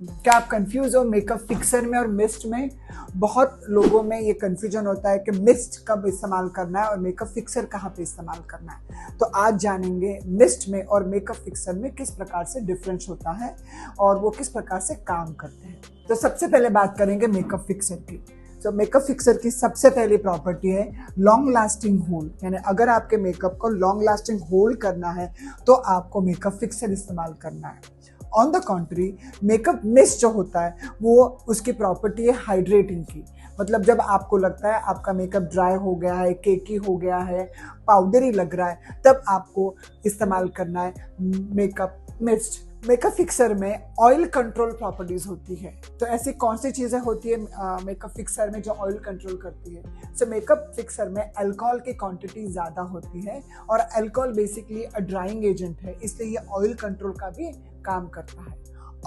क्या आप कंफ्यूज हो मेकअप फिक्सर में और मिस्ट में? बहुत लोगों में ये कंफ्यूजन होता है कि मिस्ट कब इस्तेमाल करना है और मेकअप फिक्सर कहाँ पे इस्तेमाल करना है। तो आज जानेंगे मिस्ट में और मेकअप फिक्सर में किस प्रकार से डिफरेंस होता है और वो किस प्रकार से काम करते हैं। तो सबसे पहले बात करेंगे मेकअप फिक्सर की। तो मेकअप फिक्सर की सबसे पहली प्रॉपर्टी है लॉन्ग लास्टिंग होल्ड, यानी अगर आपके मेकअप को लॉन्ग लास्टिंग होल्ड करना है तो आपको मेकअप फिक्सर इस्तेमाल करना है। On the contrary makeup mist जो होता है वो उसकी प्रॉपर्टी है हाइड्रेटिंग की। मतलब जब आपको लगता है आपका मेकअप ड्राई हो गया है, केकी हो गया है, पाउडरी लग रहा है, तब आपको इस्तेमाल करना है मेकअप मिस्ट। मेकअप फिक्सर में ऑयल कंट्रोल प्रॉपर्टीज होती है। तो ऐसी कौन सी चीजें होती है मेकअप फिक्सर में जो ऑयल कंट्रोल करती है? सो मेकअप फिक्सर में अल्कोहल की क्वांटिटी ज्यादा होती है और अल्कोहल बेसिकली अ ड्राइंग एजेंट है, इसलिए ये ऑयल कंट्रोल का भी काम करता है।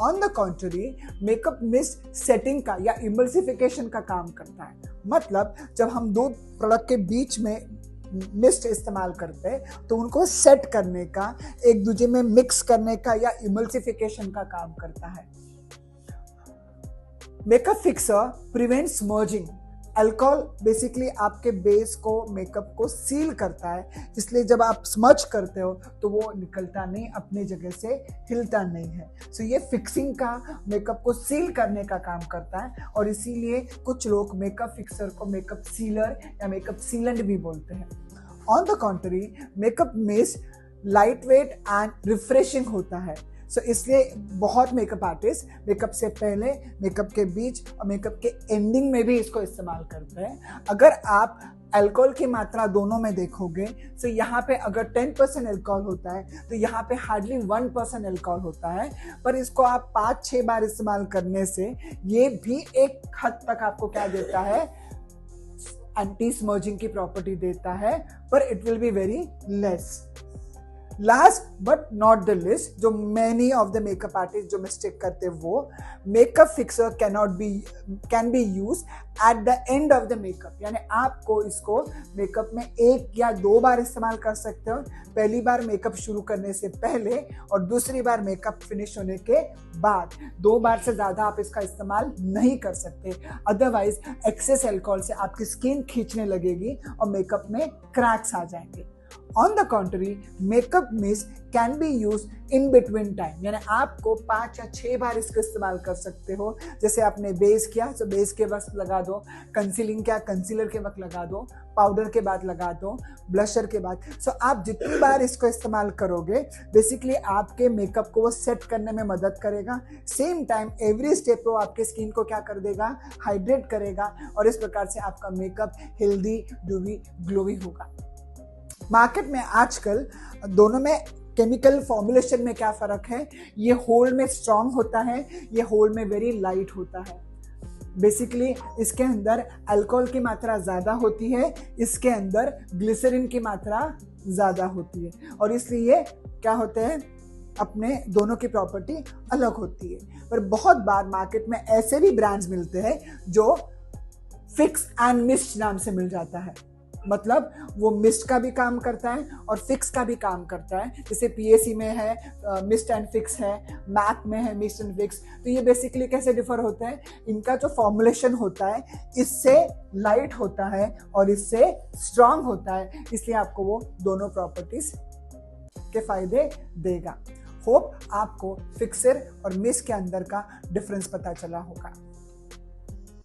On the contrary makeup mist setting का या इमल्सिफिकेशन का काम करता है। मतलब जब हम दो प्रोडक्ट के बीच में मिस्ट इस्तेमाल करते हैं तो उनको सेट करने का, एक दूसरे में मिक्स करने का या इमल्सिफिकेशन का काम करता है। Makeup fixer prevents smudging. Alcohol basically आपके बेस को, मेकअप को सील करता है, इसलिए जब आप स्मच करते हो तो वो निकलता नहीं, अपनी जगह से हिलता नहीं है। सो ये फिक्सिंग का, मेकअप को सील करने का काम करता है और इसीलिए कुछ लोग मेकअप फिक्सर को मेकअप सीलर या मेकअप सीलेंट भी बोलते हैं। On the contrary makeup mist lightweight and refreshing होता है। सो इसलिए बहुत मेकअप आर्टिस्ट मेकअप से पहले, मेकअप के बीच और मेकअप के एंडिंग में भी इसको इस्तेमाल करते हैं। अगर आप अल्कोहल की मात्रा दोनों में देखोगे तो यहाँ पे अगर 10% अल्कोहल होता है तो यहाँ पे हार्डली 1% अल्कोहल होता है, पर इसको आप 5-6 बार इस्तेमाल करने से ये भी एक हद तक आपको क्या देता है, एंटी स्मर्जिंग की प्रॉपर्टी देता है, पर it will be very less. Last but not the list, जो many of the makeup artist जो मिस्टेक करते हैं, वो makeup fixer can be use at the end of the makeup. यानी आपको इसको मेकअप में 1 या 2 बार इस्तेमाल कर सकते हो, पहली बार मेकअप शुरू करने से पहले और दूसरी बार मेकअप फिनिश होने के बाद। 2 बार से ज्यादा आप इसका इस्तेमाल नहीं कर सकते, अदरवाइज एक्सेस अल्कोहल से आपकी स्किन खींचने लगेगी और मेकअप में क्रैक्स आ जाएंगे। On the contrary makeup mist can be use in between time, यानी आपको 5 या 6 बार इसका इस्तेमाल कर सकते हो। जैसे आपने बेस किया तो बेस के वक्त लगा दो, कंसीलिंग किया कंसीलर के वक्त लगा दो, पाउडर के बाद लगा दो, ब्लशर के बाद। सो आप जितनी बार इसको इस्तेमाल करोगे बेसिकली आपके मेकअप को वो सेट करने में मदद करेगा। सेम टाइम एवरी स्टेप पे आपके स्किन को क्या कर देगा, हाइड्रेट करेगा और इस प्रकार से आपका मेकअप हेल्दी, ड्यूवी, ग्लोवी होगा। मार्केट में आजकल दोनों में केमिकल फॉर्मुलेशन में क्या फर्क है? ये होल में स्ट्रांग होता है, ये होल में वेरी लाइट होता है। बेसिकली इसके अंदर अल्कोहल की मात्रा ज्यादा होती है, इसके अंदर ग्लिसरीन की मात्रा ज्यादा होती है और इसलिए क्या होते हैं, अपने दोनों की प्रॉपर्टी अलग होती है। पर बहुत बार मार्केट में ऐसे भी ब्रांड्स मिलते हैं जो फिक्स एंड मिस्ट नाम से मिल जाता है। मतलब वो मिस्ट का भी काम करता है और फिक्स का भी काम करता है। जैसे पीएसी में है मिस्ट एंड फिक्स है, मैक में है मिस्ट एंड फिक्स। तो ये बेसिकली कैसे डिफर होते हैं, इनका जो फॉर्मुलेशन होता है इससे लाइट होता है और इससे स्ट्रांग होता है, इसलिए आपको वो दोनों प्रॉपर्टीज के फायदे देगा। होप आपको फिक्सर और मिस्ट के अंदर का डिफरेंस पता चला होगा।